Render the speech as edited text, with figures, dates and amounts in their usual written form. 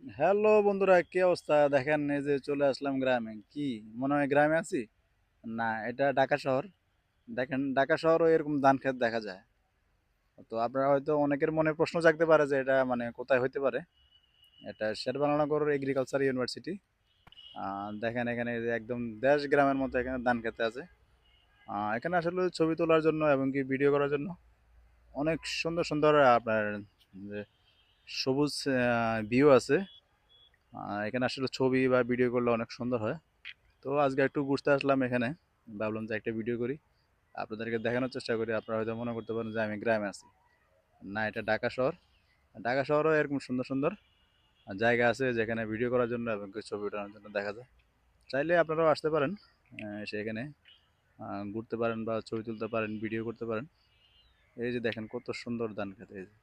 Hello বন্ধুরা, কি অবস্থা? দেখেন, এই যে চলে আসলাম গ্রামে। কি মনে হয় গ্রামে আছি? না, এটা ঢাকা শহর। দেখেন, ঢাকা শহরও এরকম ধান ক্ষেত দেখা যায়। তো আপনারা হয়তো অনেকের মনে প্রশ্ন জাগতে পারে যে এটা মানে কোথায় হইতে পারে। এটা শেরেবাংলানগর এগ্রিকালচার ইউনিভার্সিটি। দেখেন এখানে এই যে একদম দেশ গ্রামের মতো এখানে ধান খেতে আছে। এখানে আসলে ছবি তোলার জন্য এবং কি ভিডিও করার জন্য অনেক সুন্দর সুন্দর আপনার যে সবুজ ভিউ আছে। এখানে আসলে ছবি বা ভিডিও করলে অনেক সুন্দর হয়। তো আজকে একটু ঘুরতে আসলাম এখানে। ভাবলাম যে একটা ভিডিও করি, আপনাদেরকে দেখানোর চেষ্টা করি। আপনারা হয়তো মনে করতে পারেন যে আমি গ্রামে আছি। না, এটা ঢাকা শহর। ঢাকা শহরও এরকম সুন্দর সুন্দর জায়গা আছে যেখানে ভিডিও করার জন্য এবং কিছু ছবি ওঠানোর জন্য দেখা যায়। চাইলে আপনারাও আসতে পারেন, সেখানে ঘুরতে পারেন বা ছবি তুলতে পারেন, ভিডিও করতে পারেন। এই যে দেখেন কত সুন্দর ধান খেতে, এই যে